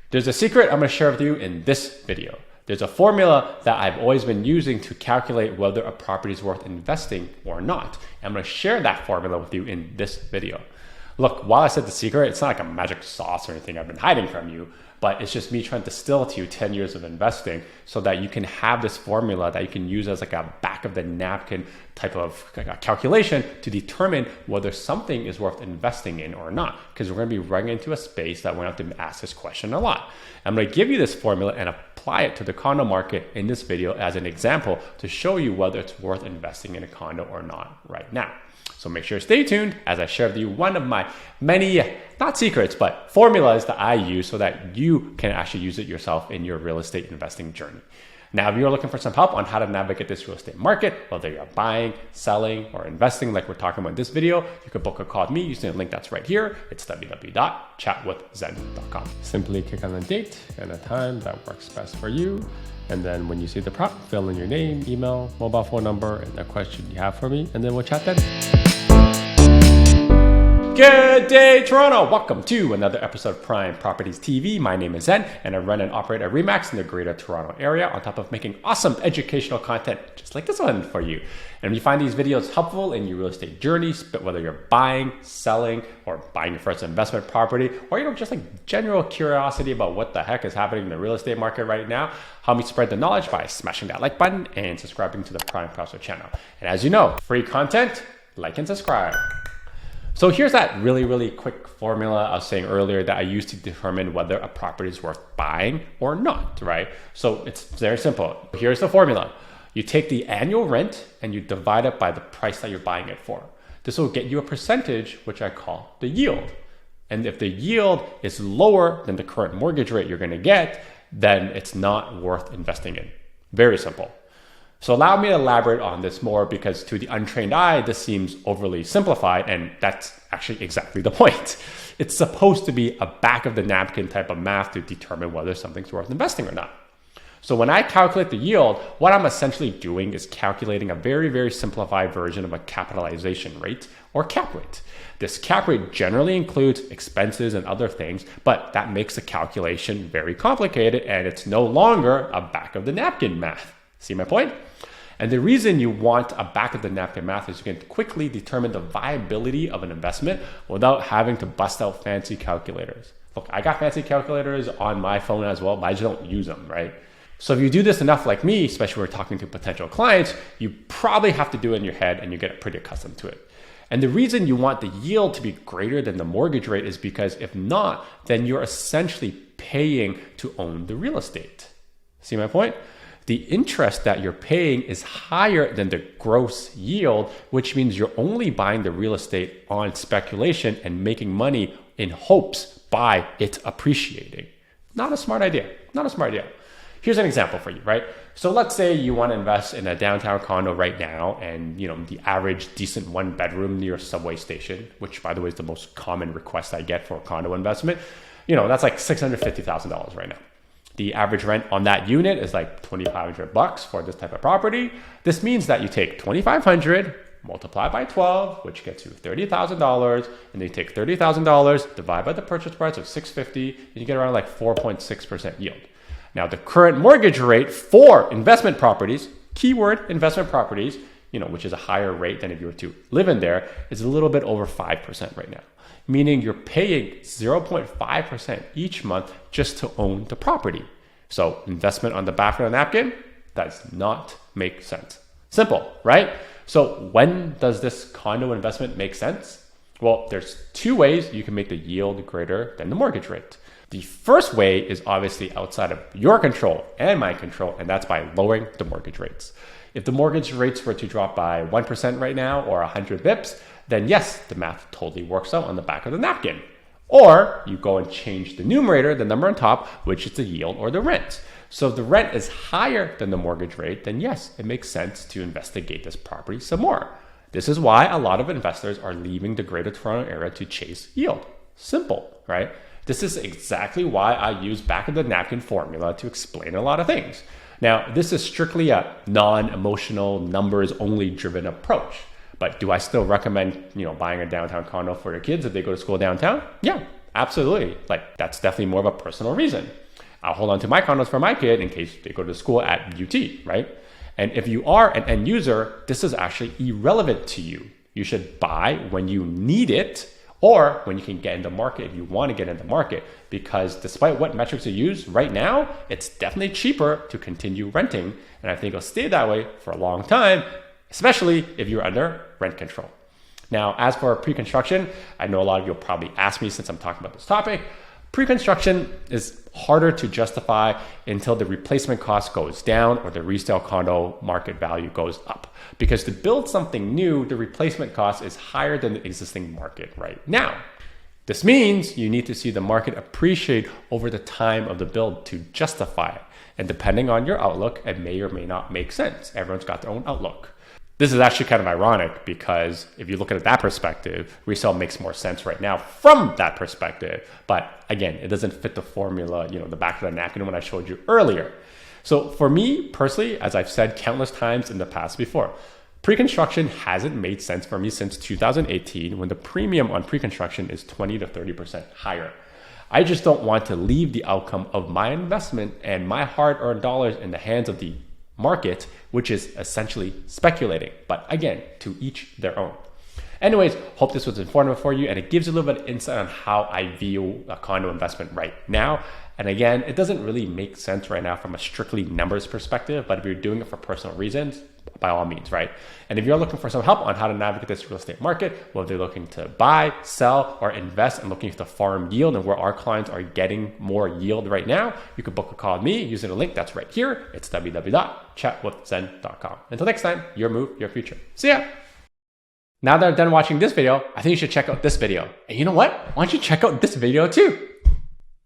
There's a secret I'm going to share with you in this video. There's a formula that I've always been using to calculate whether a property is worth investing or not. I'm going to share that formula with you in this video. Look, while I said the secret, it's not like a magic sauce or anything I've been hiding from you, but it's just me trying to distill to you 10 years of investing so that you can have this formula that you can use as like a back of the napkin type of calculation to determine whether something is worth investing in or not. Because we're going to be running into a space that we're going to have to ask this question a lot. I'm going to give you this formula and apply it to the condo market in this video as an example to show you whether it's worth investing in a condo or not right now. So make sure to stay tuned as I share with you one of my many, not secrets, but formulas that I use so that you can actually use it yourself in your real estate investing journey. Now, if you're looking for some help on how to navigate this real estate market, whether you're buying, selling, or investing like we're talking about in this video, you can book a call with me using the link that's right here. It's www.chatwithzen.com. Simply click on the date and a time that works best for you. And then when you see the prompt, fill in your name, email, mobile phone number, and the question you have for me, and then we'll chat then. Good day, Toronto. Welcome to another episode of Prime Properties TV. My name is Zen, and I run and operate a RE/MAX in the greater Toronto area on top of making awesome educational content just like this one for you. And if you find these videos helpful in your real estate journey, whether you're buying, selling, or buying your first investment property, or just like general curiosity about what the heck is happening in the real estate market right now, help me spread the knowledge by smashing that like button and subscribing to the Prime Prospect channel. And as you know, free content, like and subscribe. So here's that really quick formula I was saying earlier that I use to determine whether a property is worth buying or not, right? So it's very simple. Here's the formula. You take the annual rent and you divide it by the price that you're buying it for. This will get you a percentage, which I call the yield. And if the yield is lower than the current mortgage rate you're going to get, then it's not worth investing in. Very simple. So allow me to elaborate on this more because to the untrained eye, this seems overly simplified, and that's actually exactly the point. It's supposed to be a back of the napkin type of math to determine whether something's worth investing or not. So when I calculate the yield, what I'm essentially doing is calculating a very simplified version of a capitalization rate or cap rate. This cap rate generally includes expenses and other things, but that makes the calculation very complicated and it's no longer a back of the napkin math. See my point? And the reason you want a back of the napkin math is you can quickly determine the viability of an investment without having to bust out fancy calculators. Look, I got fancy calculators on my phone as well, but I just don't use them, right? So if you do this enough like me, especially when we're talking to potential clients, you probably have to do it in your head and you get pretty accustomed to it. And the reason you want the yield to be greater than the mortgage rate is because if not, then you're essentially paying to own the real estate. See my point? The interest that you're paying is higher than the gross yield, which means you're only buying the real estate on speculation and making money in hopes by it appreciating. Not a smart idea. Not a smart idea. Here's an example for you, right? So let's say you want to invest in a downtown condo right now and the average decent one bedroom near a subway station, which by the way is the most common request I get for a condo investment. That's like $650,000 right now. The average rent on that unit is like $2,500 for this type of property. This means that you take $2,500, multiply by 12, which gets you $30,000, and then you take $30,000, divide by the purchase price of $650, and you get around like 4.6% yield. Now, the current mortgage rate for investment properties, keyword investment properties, which is a higher rate than if you were to live in there, is a little bit over 5% right now. Meaning you're paying 0.5% each month just to own the property. So investment on the back of the napkin does not make sense. Simple, right? So when does this condo investment make sense? Well, there's two ways you can make the yield greater than the mortgage rate. The first way is obviously outside of your control and my control, and that's by lowering the mortgage rates. If the mortgage rates were to drop by 1% right now or 100 bips, then yes, the math totally works out on the back of the napkin. Or you go and change the numerator, the number on top, which is the yield or the rent. So if the rent is higher than the mortgage rate, then yes, it makes sense to investigate this property some more. This is why a lot of investors are leaving the greater Toronto area to chase yield. Simple, right? This is exactly why I use back of the napkin formula to explain a lot of things. Now, this is strictly a non-emotional, numbers-only driven approach. But do I still recommend, buying a downtown condo for your kids if they go to school downtown? Yeah, Absolutely. Like that's definitely more of a personal reason. I'll hold on to my condos for my kid in case they go to school at UT, right? And if you are an end user, this is actually irrelevant to you. You should buy when you need it or when you can get in the market if you want to get in the market. Because despite what metrics you use right now, it's definitely cheaper to continue renting. And I think it'll stay that way for a long time, especially if you're under rent control. Now, as for pre-construction, I know a lot of you will probably ask me since I'm talking about this topic. Pre-construction is harder to justify until the replacement cost goes down or the resale condo market value goes up. Because to build something new, the replacement cost is higher than the existing market right now. This means you need to see the market appreciate over the time of the build to justify it. And depending on your outlook, it may or may not make sense. Everyone's got their own outlook. This is actually kind of ironic because if you look at it that perspective, resale makes more sense right now from that perspective. But again, it doesn't fit the formula, the back of the napkin when I showed you earlier. So for me personally, as I've said countless times in the past before, pre-construction hasn't made sense for me since 2018 when the premium on pre-construction is 20 to 30% higher. I just don't want to leave the outcome of my investment and my hard-earned dollars in the hands of the market, which is essentially speculating. But again, to each their own. Anyways, hope this was informative for you and it gives you a little bit of insight on how I view a condo investment right now. And again, it doesn't really make sense right now from a strictly numbers perspective, but if you're doing it for personal reasons, by all means, right? And if you're looking for some help on how to navigate this real estate market, whether you're looking to buy, sell, or invest and looking for the farm yield and where our clients are getting more yield right now, you can book a call with me using the link that's right here. It's www.chatwithzen.com. Until next time, your move, your future. See ya! Now that I'm done watching this video, I think you should check out this video. And you know what? Why don't you check out this video too?